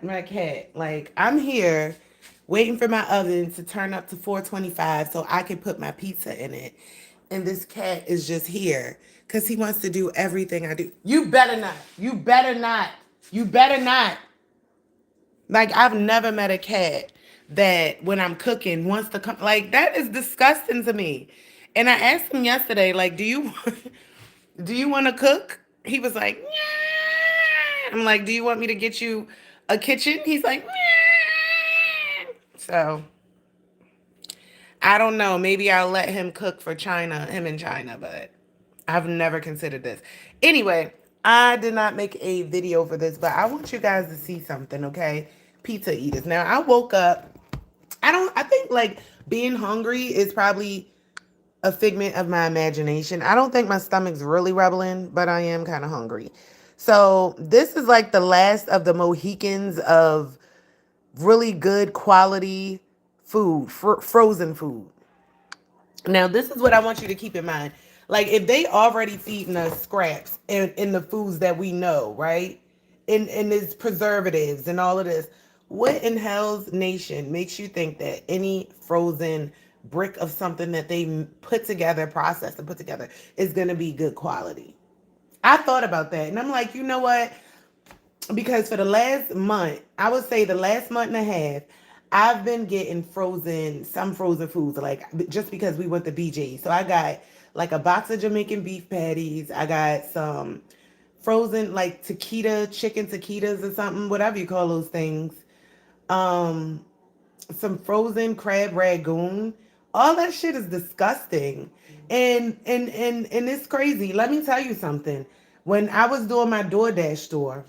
My cat, like, I'm here waiting for my oven to turn up to 425 so I can put my pizza in it. And this cat is just here because he wants to do everything I do. You better not. You better not. You better not. Like, I've never met a cat that when I'm cooking wants to come. Like, that is disgusting to me. And I asked him yesterday, like, do you want to cook? He was like, yeah. I'm like, do you want me to get you a kitchen? He's like, yeah. So I don't know. Maybe I'll let him cook for China, him in China, but I've never considered this. Anyway, I did not make a video for this, but I want you guys to see something, okay? Pizza eaters. Now, I woke up. I think like being hungry is probably a figment of my imagination. I don't think my stomach's really rebelling, but I am kind of hungry. So, this is like the last of the Mohicans of really good quality food, frozen food. Now, this is what I want you to keep in mind. Like, if they already feeding us scraps in the foods that we know, right? In this preservatives and all of this, what in hell's nation makes you think that any frozen brick of something that they put together, processed and put together, is going to be good quality? I thought about that, and I'm like, you know what? Because for the last month, I would say the last month and a half, I've been getting some frozen foods, like just because we went to BJ. So I got like a box of Jamaican beef patties. I got some frozen like chicken taquitos or something, whatever you call those things. Um, some frozen crab ragoon. All that shit is disgusting. And it's crazy. Let me tell you something. When I was doing my DoorDash store,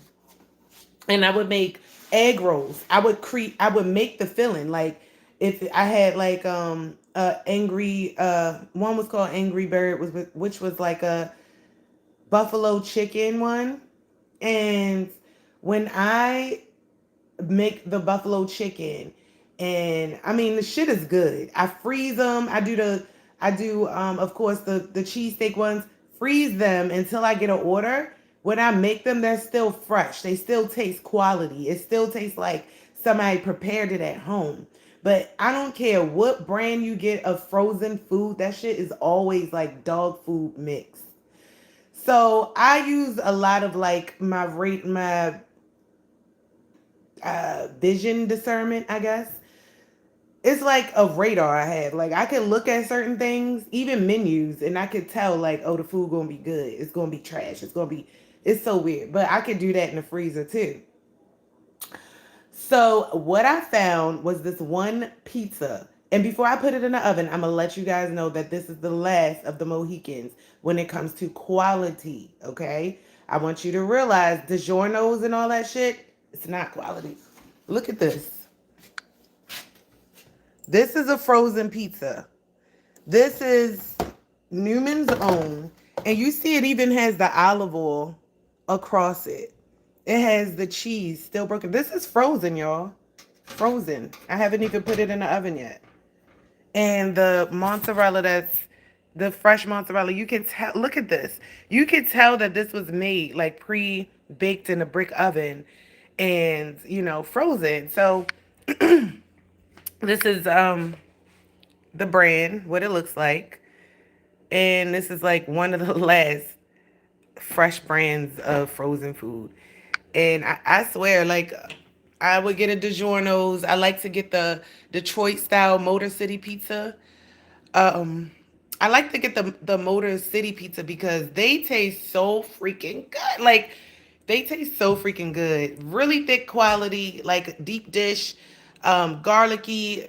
and I would make egg rolls. I would make the filling. Like if I had like angry one was called Angry Bird, which was like a buffalo chicken one. And when I make the buffalo chicken, and I mean the shit is good. I freeze them. I do of course the cheesesteak ones, freeze them until I get an order. When I make them, they're still fresh. They still taste quality. It still tastes like somebody prepared it at home. But I don't care what brand you get of frozen food, that shit is always like dog food mix. So I use a lot of like my vision discernment, I guess. It's like a radar I have. Like I can look at certain things, even menus, and I could tell like, oh, the food gonna be good. It's gonna be trash. It's so weird. But I could do that in the freezer too. So what I found was this one pizza. And before I put it in the oven, I'm gonna let you guys know that this is the last of the Mohicans when it comes to quality. Okay. I want you to realize DiGiorno's and all that shit, it's not quality. Look at this. This is a frozen pizza. This is Newman's Own. And you see it even has the olive oil across it. It has the cheese still broken. This is frozen, y'all. Frozen. I haven't even put it in the oven yet. And the mozzarella, that's the fresh mozzarella, you can tell. Look at this. You can tell that this was made like pre-baked in a brick oven and, frozen. So this is the brand, what it looks like. And this is like one of the last fresh brands of frozen food. And I swear, like, I would get a DiGiorno's. I like to get the Detroit style Motor City pizza. Um, I like to get the Motor City pizza because they taste so freaking good. Like, they taste so freaking good. Really thick quality, like deep dish, garlicky,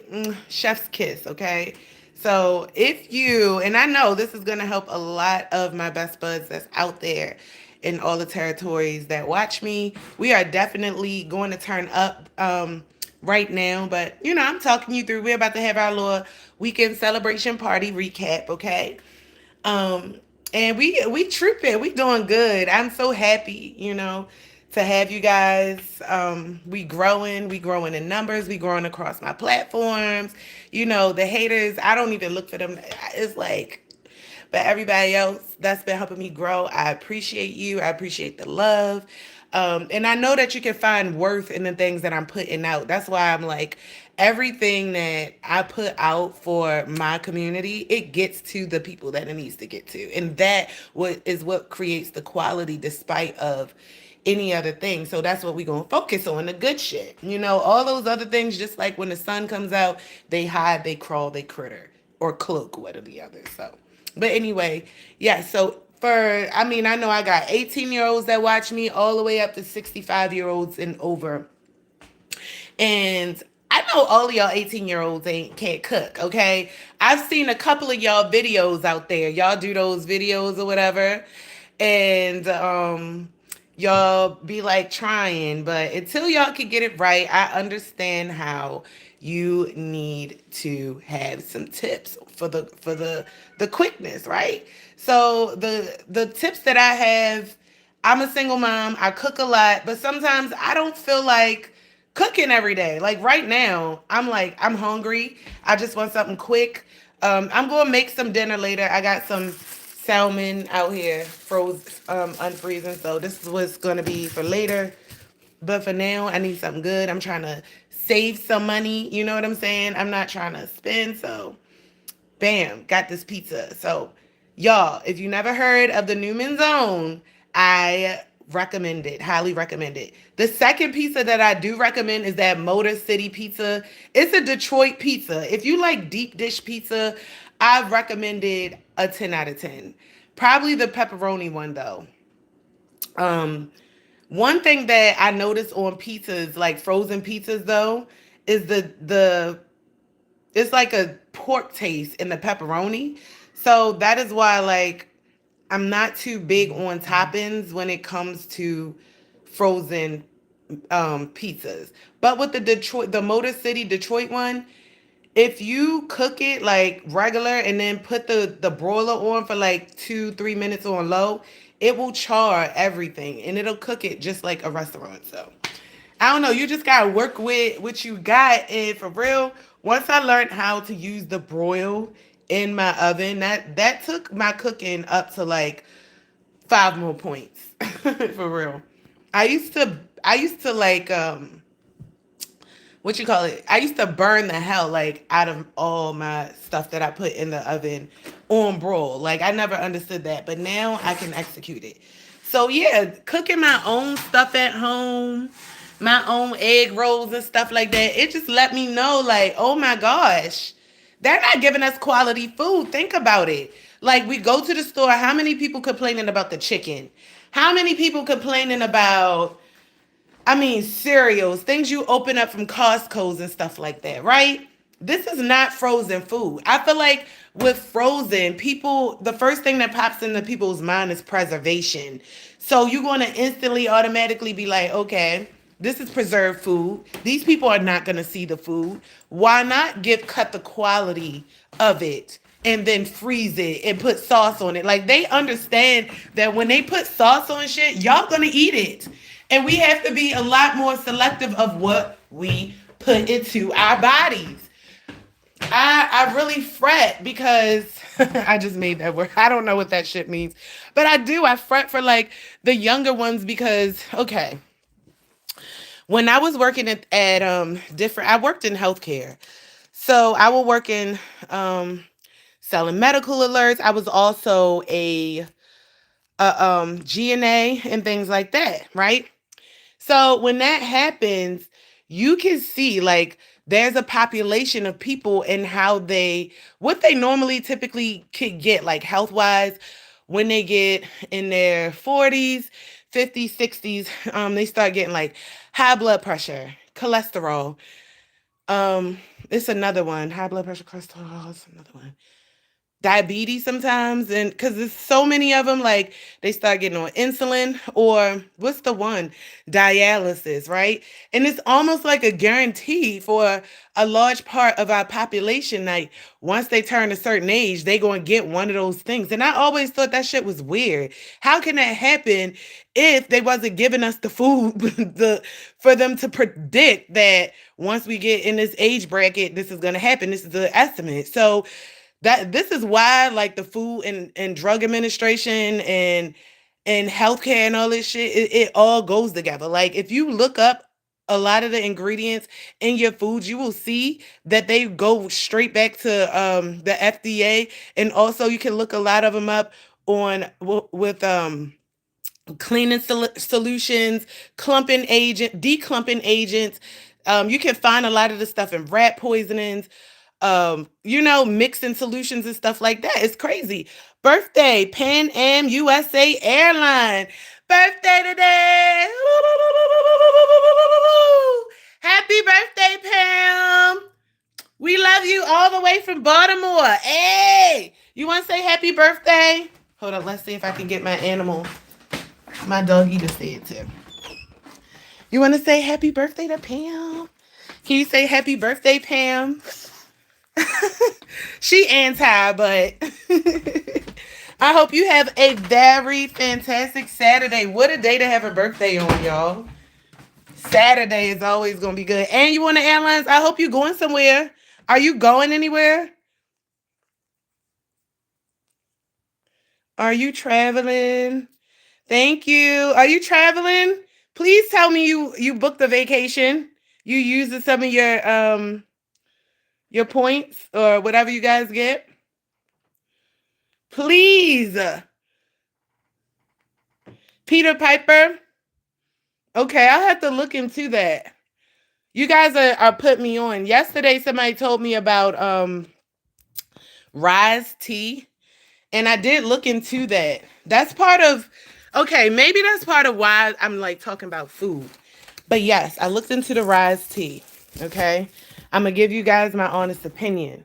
chef's kiss, okay? So if you, and I know this is going to help a lot of my best buds that's out there in all the territories that watch me. We are definitely going to turn up right now, but I'm talking you through. We're about to have our little weekend celebration party recap, okay? Um, and we tripping, we doing good. I'm so happy, to have you guys. We growing in numbers, we growing across my platforms. The haters, I don't even look for them. It's like, but everybody else that's been helping me grow, I appreciate you. I appreciate the love. And I know that you can find worth in the things that I'm putting out. That's why I'm like, everything that I put out for my community, it gets to the people that it needs to get to. And that what creates the quality despite of any other thing. So that's what we're going to focus on, the good shit. All those other things, just like when the sun comes out, they hide, they crawl, they critter, or cloak, one or the other. So, but anyway, yeah, so I know I got 18-year-olds that watch me all the way up to 65-year-olds and over. And I know all of y'all 18-year-olds can't cook, okay? I've seen a couple of y'all videos out there. Y'all do those videos or whatever. And y'all be like trying, but until y'all can get it right, I understand how you need to have some tips for the quickness, right? So the tips that I have, I'm a single mom. I cook a lot, but sometimes I don't feel like cooking every day. Like right now, I'm hungry. I just want something quick. I'm gonna make some dinner later. I got some salmon out here, froze, unfreezing. So this is what's gonna be for later. But for now, I need something good. I'm trying to save some money. You know what I'm saying? I'm not trying to spend. So bam, got this pizza. So, y'all, if you never heard of the Newman's Own, I recommend it, highly recommend it. The second pizza that I do recommend is that Motor City Pizza. It's a Detroit pizza. If you like deep dish pizza, I've recommended a 10 out of 10. Probably the pepperoni one though. Um, One thing that I noticed on pizzas, like frozen pizzas though, is the it's like a pork taste in the pepperoni. So that is why like I'm not too big on toppings when it comes to frozen pizzas. But with the Motor City Detroit one, if you cook it like regular and then put the broiler on for like 2-3 minutes on low, it will char everything and it'll cook it just like a restaurant. So I don't know. You just gotta work with what you got. And for real, once I learned how to use the broil in my oven, that took my cooking up to like 5 more points. For real. I used to like what you call it? I used to burn the hell like out of all my stuff that I put in the oven on broil. Like I never understood that, but now I can execute it. So yeah, cooking my own stuff at home, my own egg rolls and stuff like that, it just let me know like, oh my gosh, they're not giving us quality food. Think about it. Like we go to the store, how many people complaining about the chicken? How many people complaining about cereals, things you open up from Costco's and stuff like that, right? This is not frozen food. I feel like with frozen, the first thing that pops into people's mind is preservation. So you're going to instantly, automatically be like, okay, this is preserved food. These people are not going to see the food. Why not cut the quality of it and then freeze it and put sauce on it? Like they understand that when they put sauce on shit, y'all going to eat it. And we have to be a lot more selective of what we put into our bodies. I really fret because I just made that word. I don't know what that shit means. But I do. I fret for like the younger ones because, okay, when I was working I worked in healthcare. So I was working selling medical alerts. I was also a GNA and things like that, right? So when that happens, you can see like there's a population of people and what they normally typically could get, like health wise, when they get in their 40s, 50s, 60s, they start getting like high blood pressure, cholesterol. It's another one, high blood pressure, cholesterol. It's another one, diabetes sometimes, and because there's so many of them, like they start getting on insulin, or what's the one, dialysis, right? And it's almost like a guarantee for a large part of our population, like once they turn a certain age they going to get one of those things. And I always thought that shit was weird. How can that happen if they wasn't giving us the food for them to predict that once we get in this age bracket this is going to happen? This is the estimate. So this is why like the Food and Drug Administration and and healthcare and all this shit, it all goes together. Like if you look up a lot of the ingredients in your foods, you will see that they go straight back to the FDA, and also you can look a lot of them up on with cleaning solutions, clumping agent, declumping agents. You can find a lot of the stuff in rat poisonings, mixing solutions and stuff like that. It's crazy. Birthday, Pan Am USA Airline. Birthday today. Happy birthday, Pam. We love you all the way from Baltimore. Hey, you want to say happy birthday? Hold on, let's see if I can get my animal, my doggy, to say it too. You want to say happy birthday to Pam? Can you say happy birthday, Pam? She anti, but I hope you have a very fantastic Saturday. What a day to have a birthday on, y'all. Saturday is always going to be good. And you on the airlines? I hope you're going somewhere. Are you going anywhere? Are you traveling? Thank you. Are you traveling? Please tell me you booked a vacation. You used some of your points or whatever you guys get. Please. Peter Piper. Okay, I'll have to look into that. You guys are putting me on. Yesterday somebody told me about Rise Tea, and I did look into that. That's part of, okay, maybe that's part of why I'm like talking about food. But yes, I looked into the Rise Tea. Okay. I'm gonna give you guys my honest opinion.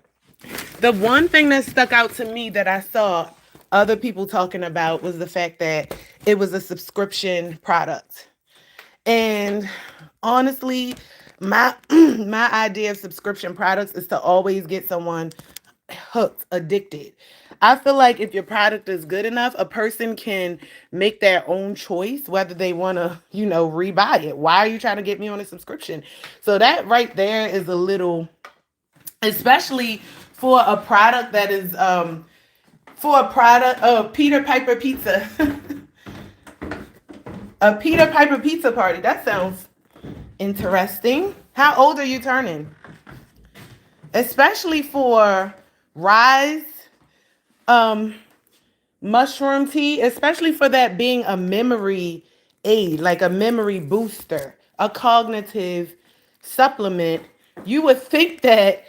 The one thing that stuck out to me that I saw other people talking about was the fact that it was a subscription product. And honestly, my my idea of subscription products is to always get someone hooked, addicted. I feel like if your product is good enough, a person can make their own choice whether they want to, rebuy it. Why are you trying to get me on a subscription? So that right there is a little, especially for a product that is for a product of Peter Piper Pizza. A Peter Piper pizza party. That sounds interesting. How old are you turning? Especially for Rise mushroom tea, especially for that being a memory aid, like a memory booster, a cognitive supplement. You would think that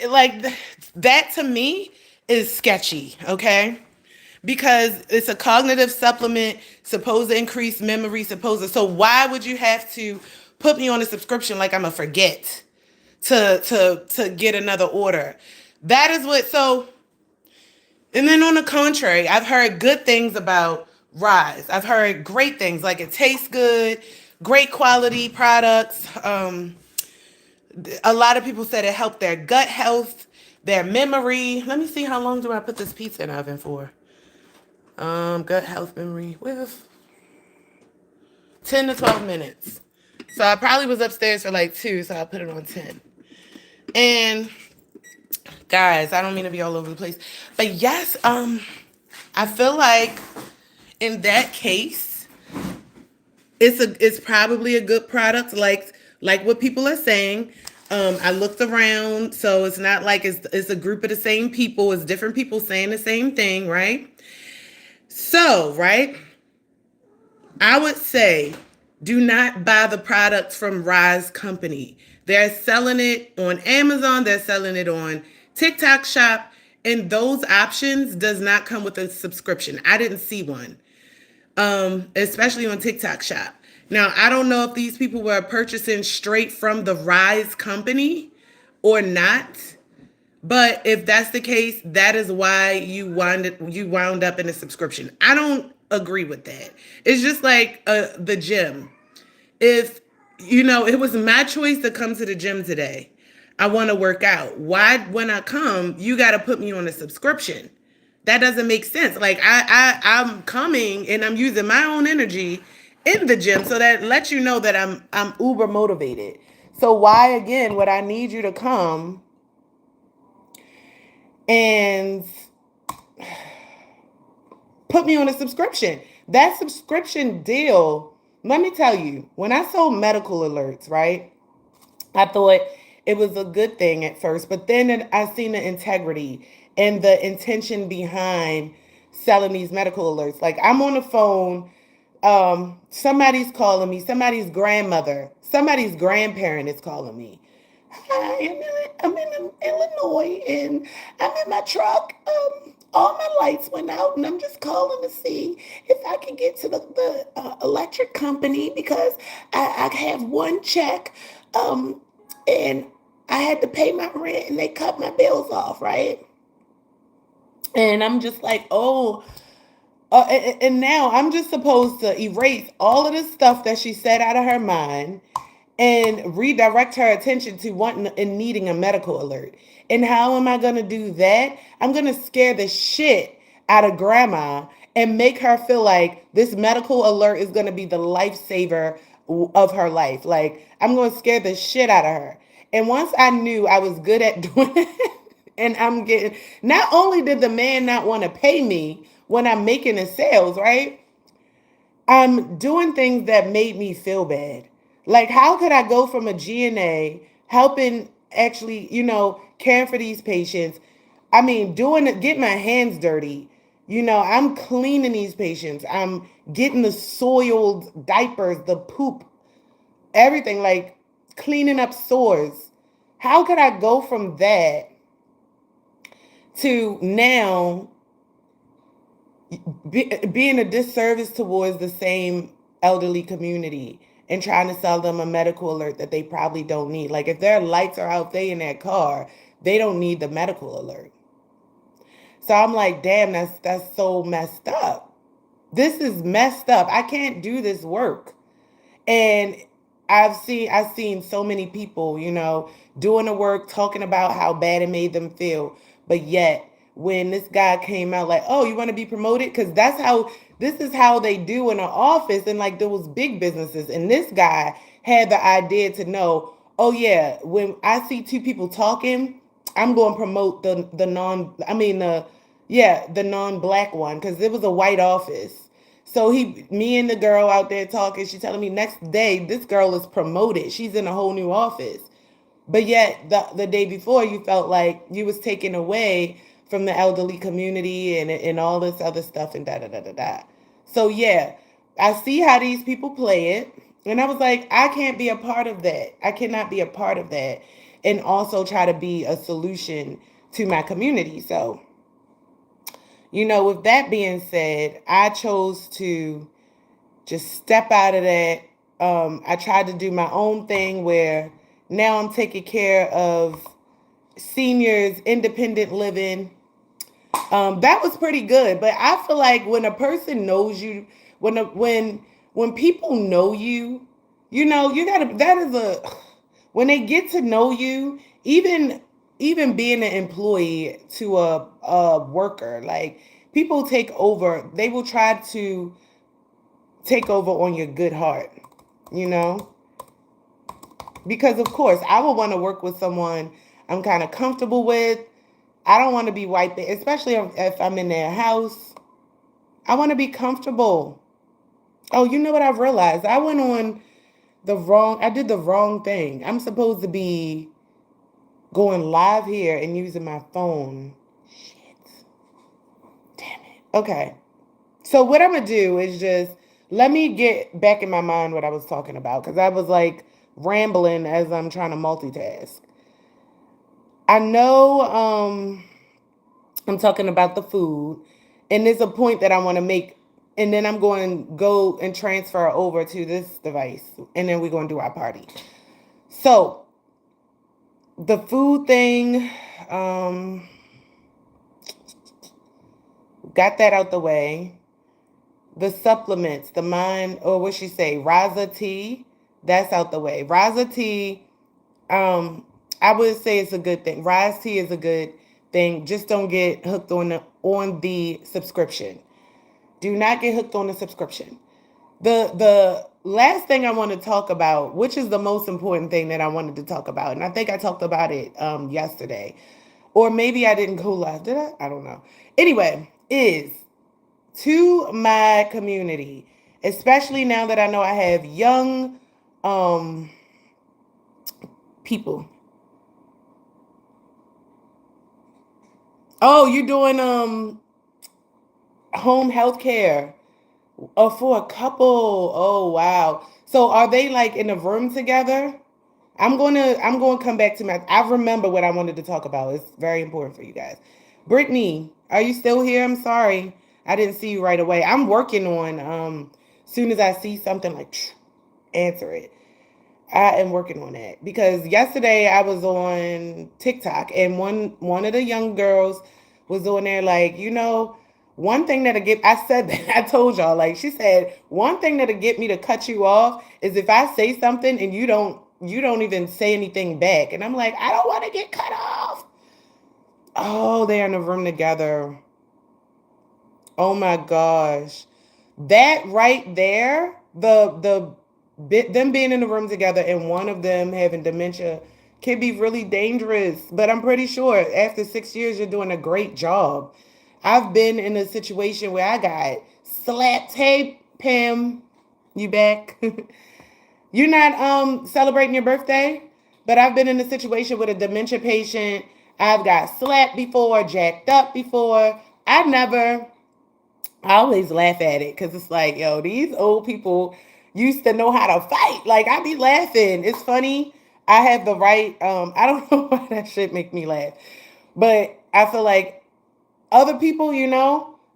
like that to me is sketchy, okay? Because it's a cognitive supplement supposed to increase memory, so why would you have to put me on a subscription like I'm a forget to get another order? That is what, so, and then on the contrary, I've heard good things about Rise. I've heard great things, like it tastes good, great quality products. A lot of people said it helped their gut health, their memory. Let me see, how long do I put this pizza in the oven for? Gut health, memory with 10 to 12 minutes. So I probably was upstairs for like 2, so I put it on 10. And guys, I don't mean to be all over the place, but yes, I feel like in that case, it's probably a good product, like what people are saying. I looked around, so it's not like it's a group of the same people. It's different people saying the same thing, right? So, right, I would say do not buy the products from Rise Company. They're selling it on Amazon. They're selling it on TikTok Shop. And those options does not come with a subscription. I didn't see one, especially on TikTok Shop. Now, I don't know if these people were purchasing straight from the Rise Company or not. But if that's the case, that is why you wound up in a subscription. I don't agree with that. It's just like the gym. If it was my choice to come to the gym today, I want to work out. Why, when I come, you got to put me on a subscription? That doesn't make sense. Like I'm coming and I'm using my own energy in the gym, so that lets you know that I'm uber motivated. So why again would I need you to come and put me on a subscription. That subscription deal, let me tell you, when I sold medical alerts, right? I thought it was a good thing at first, but then I seen the integrity and the intention behind selling these medical alerts. Like I'm on the phone, somebody's calling me, somebody's grandmother, somebody's grandparent is calling me. Hi, I'm in Illinois and I'm in my truck. All my lights went out and I'm just calling to see if I can get to the electric company because I have one check and I had to pay my rent and they cut my bills off, right? And I'm just like, oh, and now I'm just supposed to erase all of this stuff that she said out of her mind and redirect her attention to wanting and needing a medical alert. And how am I going to do that? I'm going to scare the shit out of grandma and make her feel like this medical alert is going to be the lifesaver of her life. Like, I'm going to scare the shit out of her. And once I knew I was good at doing it, and I'm getting, not only did the man not want to pay me when I'm making the sales, right? I'm doing things that made me feel bad. Like, how could I go from a GNA, helping actually, caring for these patients? I mean, doing it, get my hands dirty. I'm cleaning these patients. I'm getting the soiled diapers, the poop, everything, like cleaning up sores. How could I go from that to now being a disservice towards the same elderly community and trying to sell them a medical alert that they probably don't need? Like if their lights are out there in their car, they don't need the medical alert. So I'm like, damn, that's so messed up. This is messed up. I can't do this work. And I've seen so many people, doing the work, talking about how bad it made them feel. But yet when this guy came out like, oh, you want to be promoted? Because this is how they do in an office and like those big businesses. And this guy had the idea to know, oh yeah, when I see two people talking, I'm going to promote the non, I mean the yeah, the non-black one, because it was a white office. So me and the girl out there talking, she telling me next day this girl is promoted. She's in a whole new office. But yet the day before you felt like you was taken away from the elderly community and all this other stuff and da da da da da. So yeah, I see how these people play it. And I was like, I can't be a part of that. I cannot be a part of that. And also try to be a solution to my community. So with that being said, I chose to just step out of that. I tried to do my own thing where now I'm taking care of seniors, independent living. That was pretty good, but I feel like when a person knows you, when people know you, you gotta. That is a when they get to know you, even being an employee to a worker, like people take over. They will try to take over on your good heart, you know? Because of course, I would want to work with someone I'm kind of comfortable with. I don't want to be wiping, especially if I'm in their house. I want to be comfortable. Oh, you know what I've realized? I did the wrong thing. I'm supposed to be going live here and using my phone. Shit. Damn it. Okay. So what I'm gonna do is just let me get back in my mind what I was talking about because I was like rambling as I'm trying to multitask. I know I'm talking about the food, and there's a point that I want to make, and then I'm going to go and transfer over to this device, and then we're going to do our party. So the food thing, um, got that out the way. The supplements, the mind, or what she say, Raza tea, that's out the way. Raza tea, um, I would say it's a good thing. Rise tea is a good thing. Just don't get hooked on the subscription. Do not get hooked on the subscription. The last thing I want to talk about, which is the most important thing that I wanted to talk about, and I think I talked about it yesterday, or maybe I didn't go live. Did I? I don't know. Anyway, is to my community, especially now that I know I have young um, people. Oh, you're doing home health care. Oh, for a couple. Oh, wow. So are they like in a room together? I'm gonna come back to my I remember what I wanted to talk about. It's very important for you guys. Brittany, are you still here? I'm sorry. I didn't see you right away. I'm working on soon as I see something like answer it. I am working on that because yesterday I was on TikTok and one of the young girls was on there like, one thing that'll get I said that I told y'all, like she said, one thing that'll get me to cut you off is if I say something and you don't even say anything back. And I'm like, I don't want to get cut off. Oh, they're in a room together. Oh my gosh. That right there, them being in the room together and one of them having dementia can be really dangerous. But I'm pretty sure after 6 years, you're doing a great job. I've been in a situation where I got slapped. Hey, Pam, you back? You're not celebrating your birthday, but I've been in a situation with a dementia patient. I've got slapped before, jacked up before. I always laugh at it because it's like, yo, these old people used to know how to fight. Like I be laughing. It's funny. I have the right. I don't know why that shit make me laugh, but I feel like other people,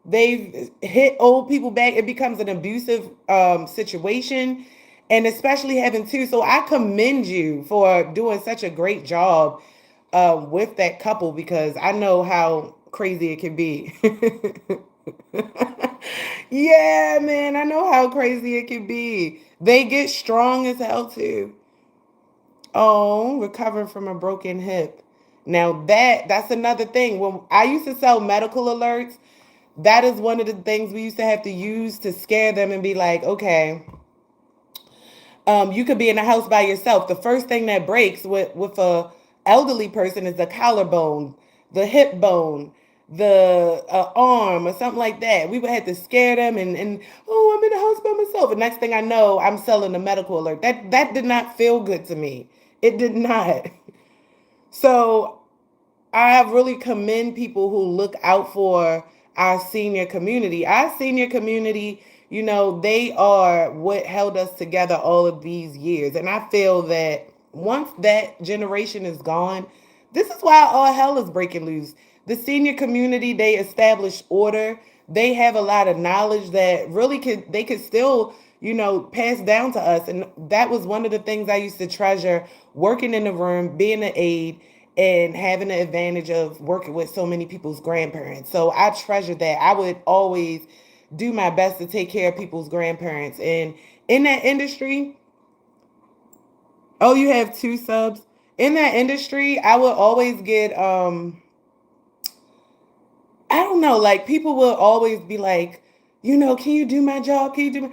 they've hit old people back. It becomes an abusive situation, and especially having two. So I commend you for doing such a great job with that couple because I know how crazy it can be. Yeah, man, I know how crazy it can be. They get strong as hell too. Oh, recovering from a broken hip. Now that's another thing. When I used to sell medical alerts, that is one of the things we used to have to use to scare them and be like, okay, you could be in a house by yourself. The first thing that breaks with a elderly person is the collarbone, the hip bone, the arm, or something like that. We would have to scare them and oh, I'm in the house by myself. And next thing I know, I'm selling a medical alert. That did not feel good to me. It did not. So I really commend people who look out for our senior community. Our senior community, they are what held us together all of these years. And I feel that once that generation is gone, this is why all hell is breaking loose. The senior community, they establish order. They have a lot of knowledge that really they could still, pass down to us. And that was one of the things I used to treasure working in the room, being an aide and having the advantage of working with so many people's grandparents. So I treasure that. I would always do my best to take care of people's grandparents. And in that industry, oh, you have two subs. In that industry, I would always get I don't know, like people will always be like, can you do my job? Can you do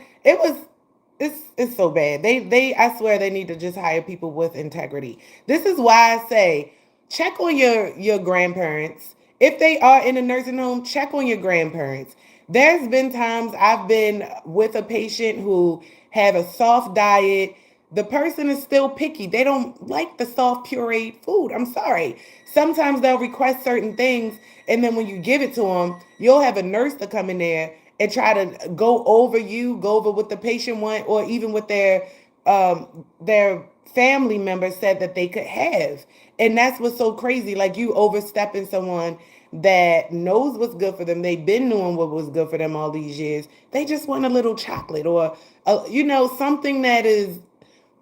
it's so bad. They I swear they need to just hire people with integrity. This is why I say check on your grandparents. If they are in a nursing home, check on your grandparents. There's been times I've been with a patient who have a soft diet. The person is still picky. They don't like the soft pureed food. I'm sorry. Sometimes they'll request certain things, and then when you give it to them, you'll have a nurse to come in there and try to go over what the patient want, or even what their family members said that they could have. And that's what's so crazy. Like you overstepping someone that knows what's good for them. They've been knowing what was good for them all these years. They just want a little chocolate or, something that is,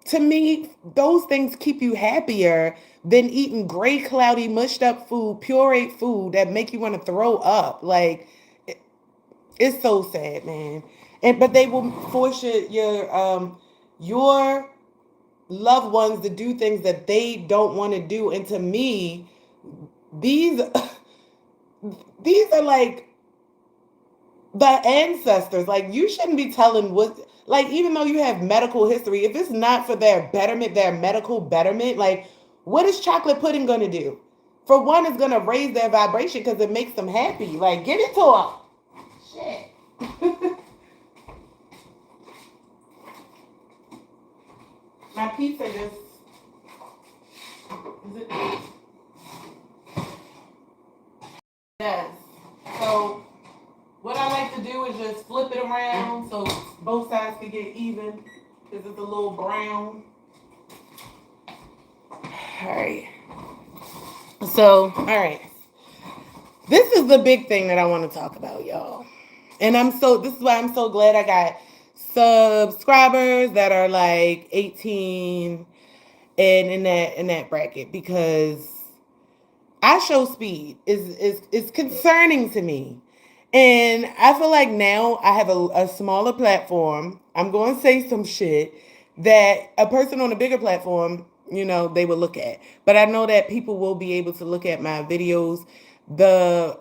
to me, those things keep you happier than eating gray, cloudy, mushed up food, pureed food that make you want to throw up. Like, it's so sad, man. But they will force your loved ones to do things that they don't want to do. And to me, these these are like the ancestors. Like you shouldn't be telling what, like, even though you have medical history, if it's not for their betterment, their medical betterment, like what is chocolate pudding gonna do? For one, it's gonna raise their vibration because it makes them happy. Like, get it to them. Shit. My pizza just is it? Yes. So what I like to do is just flip it around so both sides can get even because it's a little brown. All right. So, all right. This is the big thing that I want to talk about, y'all. And this is why I'm so glad I got subscribers that are like 18 and in that bracket because IShowSpeed is concerning to me. And I feel like now I have a smaller platform. I'm going to say some shit that a person on a bigger platform, they will look at. But I know that people will be able to look at my videos. The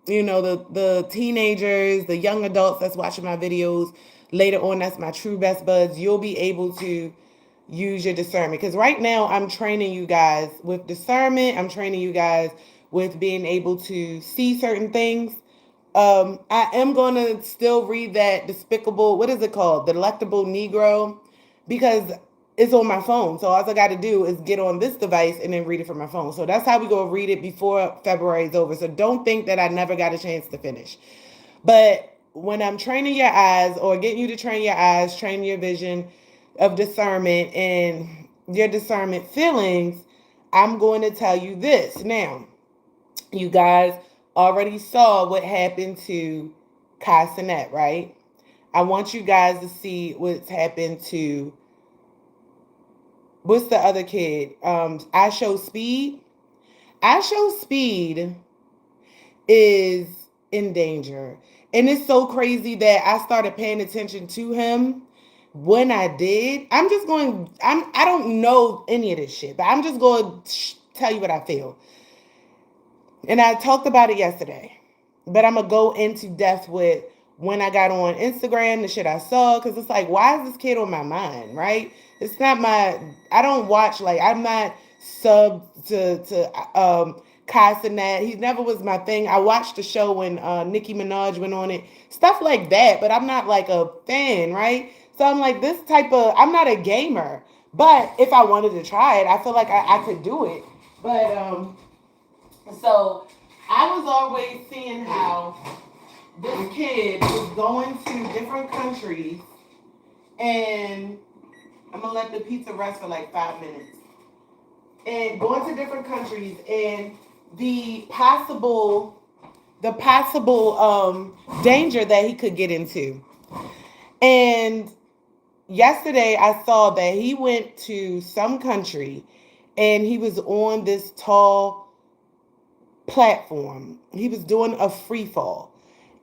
the teenagers, the young adults that's watching my videos later on, that's my true best buds. You'll be able to use your discernment because right now I'm training you guys with discernment. I'm training you guys with being able to see certain things. I am going to still read that despicable, what is it called, the delectable Negro, because it's on my phone. So all I got to do is get on this device and then read it from my phone. So that's how we go read it before February is over. So don't think that I never got a chance to finish. But when I'm training your eyes or getting you to train your eyes, train your vision of discernment and your discernment feelings, I'm going to tell you this. Now, you guys already saw what happened to Kai Cenat, right? I want you guys to see what's happened to what's the other kid? IShowSpeed. IShowSpeed is in danger. And it's so crazy that I started paying attention to him when I did. I don't know any of this shit, but I'm just going to tell you what I feel. And I talked about it yesterday, but I'm gonna go into depth with when I got on Instagram, the shit I saw, because it's like, why is this kid on my mind, right? It's not my. I don't watch like I'm not sub to Kai Cenat. He never was my thing. I watched the show when Nicki Minaj went on it, stuff like that. But I'm not like a fan, right? So I'm like this type of. I'm not a gamer, but if I wanted to try it, I feel like I could do it. But so I was always seeing how this kid was going to different countries, and I'm gonna let the pizza rest for like 5 minutes. And going to different countries and the possible danger that he could get into. And yesterday I saw that he went to some country and he was on this tall platform. He was doing a free fall.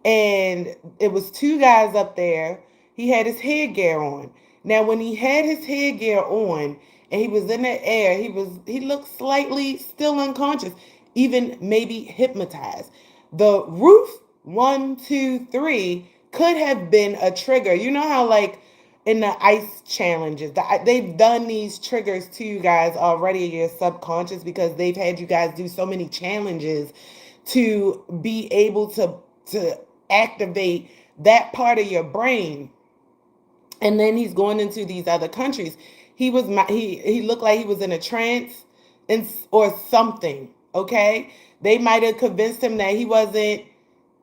And it was two guys up there. He had his headgear on. Now when he had his headgear on and he was in the air, he looked slightly still unconscious, even maybe hypnotized. The roof 1, 2, 3 could have been a trigger. You know how like in the ice challenges, they've done these triggers to you guys already in your subconscious because they've had you guys do so many challenges to be able to activate that part of your brain. And then he's going into these other countries. He looked like he was in a trance or something. Okay, they might have convinced him that he wasn't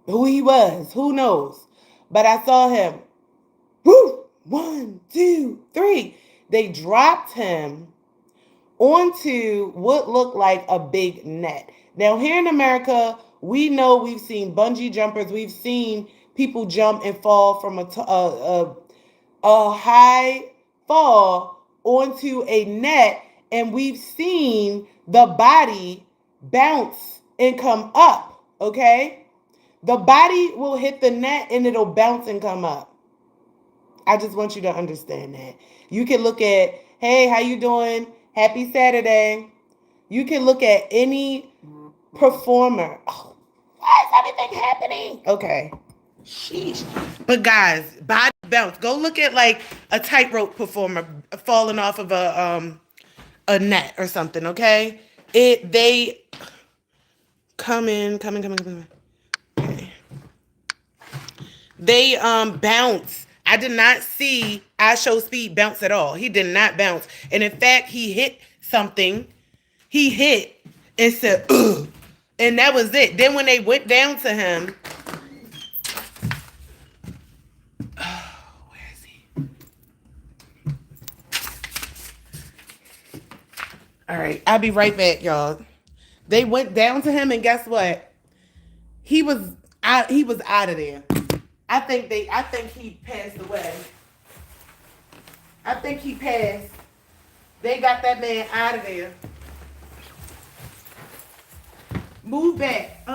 who he was. Who knows? But I saw him. Woo! 1, 2, 3. They dropped him onto what looked like a big net. Now, here in America, we know we've seen bungee jumpers. We've seen people jump and fall from a high fall onto a net, and we've seen the body bounce and come up. Okay, the body will hit the net and it'll bounce and come up. I just want you to understand that. You can look at, hey, how you doing? Happy Saturday. You can look at any performer. Oh, why is everything happening? Okay. Sheesh. But guys, body bounce. Go look at like a tightrope performer falling off of a net or something, okay? They come in. Okay. They bounce. I did not see IShowSpeed bounce at all. He did not bounce. And in fact, he hit something. He hit and said, ugh. And that was it. Then when they went down to him, where is he? All right, I'll be right back, y'all. They went down to him, and guess what? He was out. He was out of there. I think he passed away. I think he passed. They got that man out of there. Move back.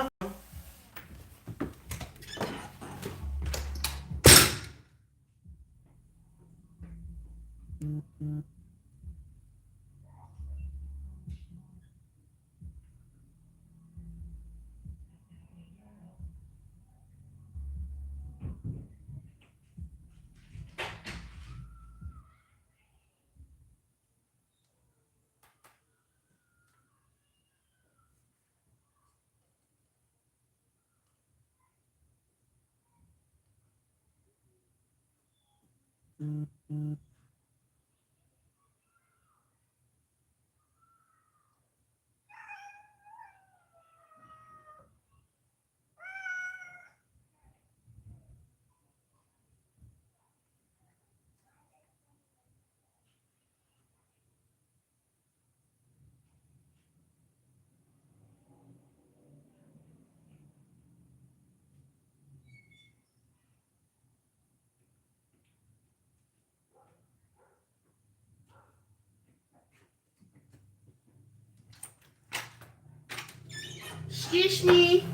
Excuse me.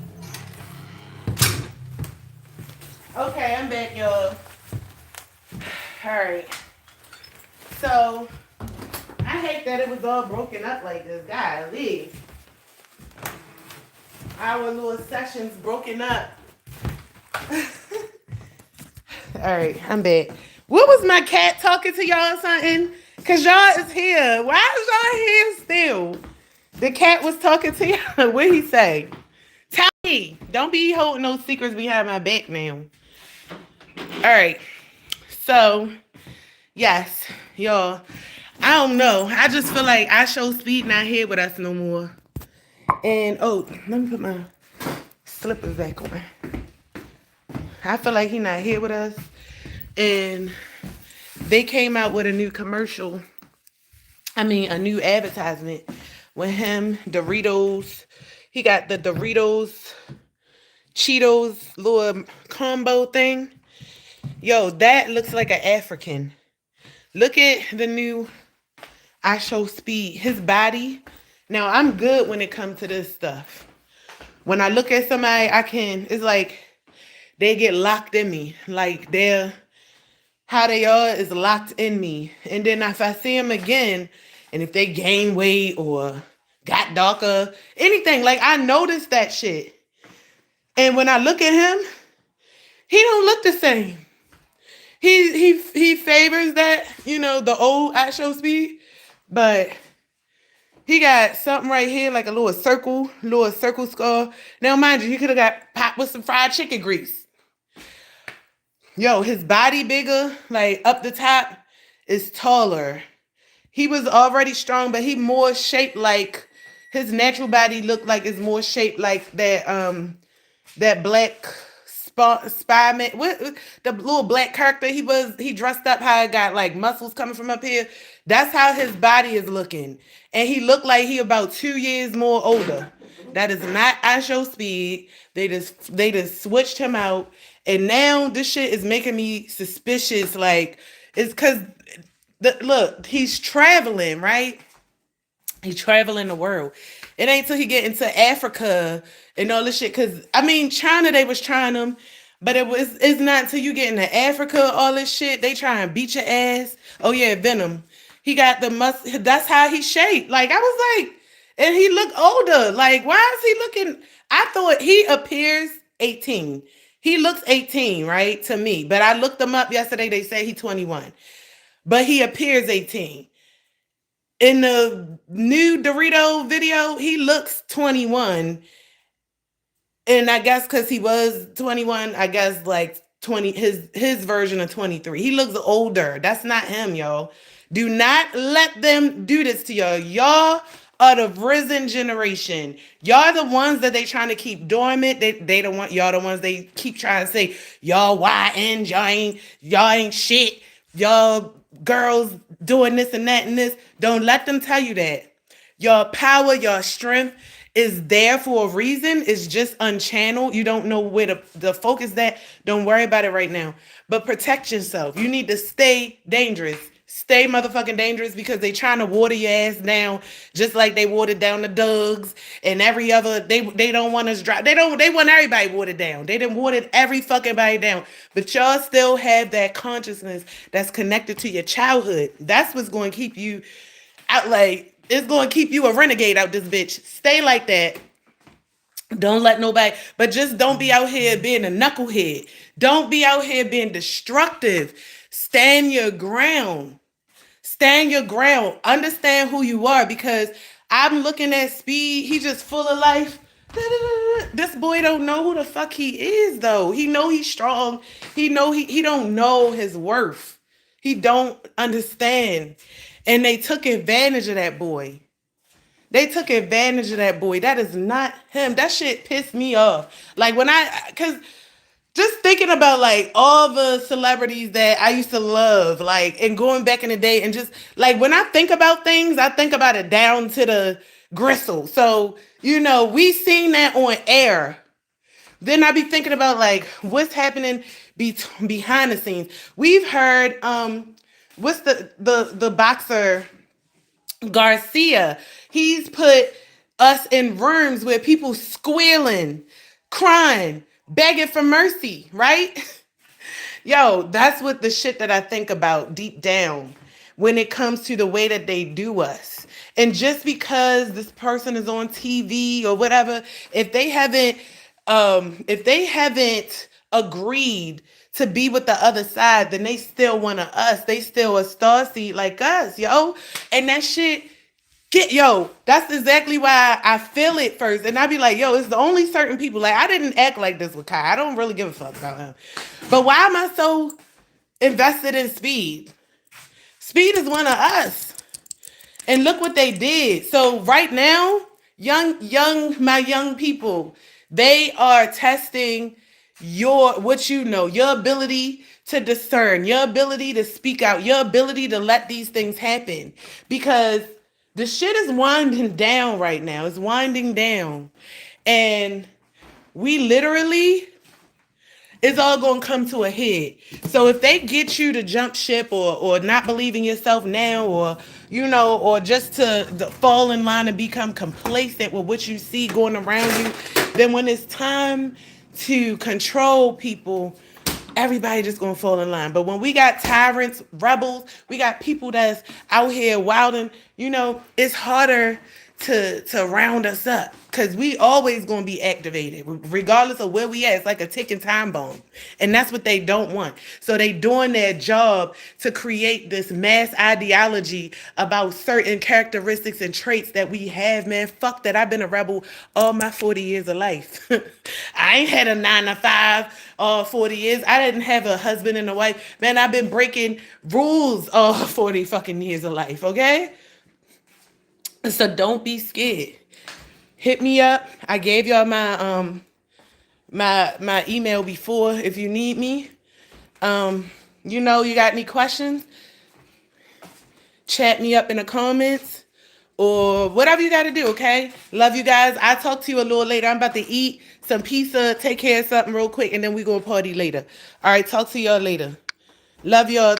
Okay, I'm back, y'all. All right. So I hate that it was all broken up like this. Golly. Our little sessions broken up. All right, I'm back. What was my cat talking to y'all or something? Cause y'all is here. Why is y'all here still? The cat was talking to y'all. What he say? Tell me. Don't be holding no secrets behind my back now. All right. So, yes, y'all. I don't know. I just feel like IShowSpeed not here with us no more. And oh, let me put my slippers back on. I feel like he not here with us. And they came out with a new commercial. I mean, a new advertisement with him, Doritos. He got the Doritos, Cheetos little combo thing. Yo, that looks like an African. Look at the new IShowSpeed. His body. Now, I'm good when it comes to this stuff. When I look at somebody, it's like they get locked in me. Like how they are is locked in me. And then if I see them again, and if they gain weight or got darker, anything, like I noticed that shit. And when I look at him, he don't look the same. He favors that, the old IShowSpeed, but he got something right here, like a little circle scar. Now, mind you, he could have got popped with some fried chicken grease. Yo, his body bigger, like up the top, is taller. He was already strong, but he more shaped like his natural body looked like it's more shaped like that black spy man. What the little black character he dressed up how it got like muscles coming from up here. That's how his body is looking. And he looked like he about 2 years more older. That is not IShowSpeed. They just switched him out. And now this shit is making me suspicious. Like, it's because look, he's traveling, right? He's traveling the world. It ain't till he get into Africa and all this shit. Cause I mean, China, they was trying them, but it's not until you get into Africa, all this shit, they try and beat your ass. Oh yeah, Venom. He got the that's how he shaped. Like I was like, and he looked older. Like, why is he looking? I thought he appears 18. He looks 18, right? To me. But I looked him up yesterday. They say he's 21. But he appears 18. In the new Dorito video, he looks 21. And I guess because he was 21, I guess like 20, his version of 23. He looks older. That's not him, y'all. Do not let them do this to y'all. Y'all are the risen generation. Y'all the ones that they trying to keep dormant. They don't want y'all the ones they keep trying to say, y'all YN, y'all ain't shit. Y'all girls doing this and that and this. Don't let them tell you that. Your power, your strength is there for a reason. It's just unchanneled. You don't know where the focus that. Don't worry about it right now. But protect yourself. You need to stay dangerous. Stay motherfucking dangerous because they trying to water your ass down just like they watered down the Dougs and every other. They don't want us dry. They want everybody watered down. They done watered every fucking body down. But y'all still have that consciousness that's connected to your childhood. That's what's going to keep you out, like it's going to keep you a renegade out this bitch. Stay like that. Don't let nobody, but just don't be out here being a knucklehead. Don't be out here being destructive. Stand your ground. Stand your ground. Understand who you are, because I'm looking at Speed. He just full of life. This boy don't know who the fuck he is though. He know he's strong. He know he don't know his worth. He don't understand. And they took advantage of that boy. They took advantage of that boy. That is not him. That shit pissed me off. Like cause just thinking about like all the celebrities that I used to love, like, and going back in the day, and just like when I think about things, I think about it down to the gristle. So, we seen that on air. Then I be thinking about like what's happening behind the scenes. We've heard what's the boxer Garcia. He's put us in rooms where people squealing, crying, begging for mercy, right? Yo, that's what the shit that I think about deep down when it comes to the way that they do us. And just because this person is on TV or whatever, if they haven't agreed to be with the other side, then they still want us. They still a starseed like us, yo. And that shit that's exactly why I feel it first. And I be like, yo, it's the only certain people. Like, I didn't act like this with Kai. I don't really give a fuck about him. But why am I so invested in Speed? Speed is one of us. And look what they did. So right now, my young people, they are testing your ability to discern, your ability to speak out, your ability to let these things happen. Because the shit is winding down right now. It's winding down. And we literally, it's all going to come to a head. So if they get you to jump ship or not believe in yourself now, or just to fall in line and become complacent with what you see going around you, then when it's time to control people, everybody just gonna fall in line. But when we got tyrants, rebels, we got people that's out here wilding, it's harder to round us up, because we always gonna be activated regardless of where we at. It's like a ticking time bomb, and that's what they don't want. So they doing their job to create this mass ideology about certain characteristics and traits that we have. Man, fuck that. I've been a rebel all my 40 years of life. I ain't had a 9 to 5 all 40 years. I didn't have a husband and a wife. Man, I've been breaking rules all 40 fucking years of life, okay? So don't be scared. Hit me up. I gave y'all my my email before if you need me. You got any questions? Chat me up in the comments or whatever you got to do, okay? Love you guys. I'll talk to you a little later. I'm about to eat some pizza, take care of something real quick, and then we go party later. All right, talk to y'all later. Love y'all.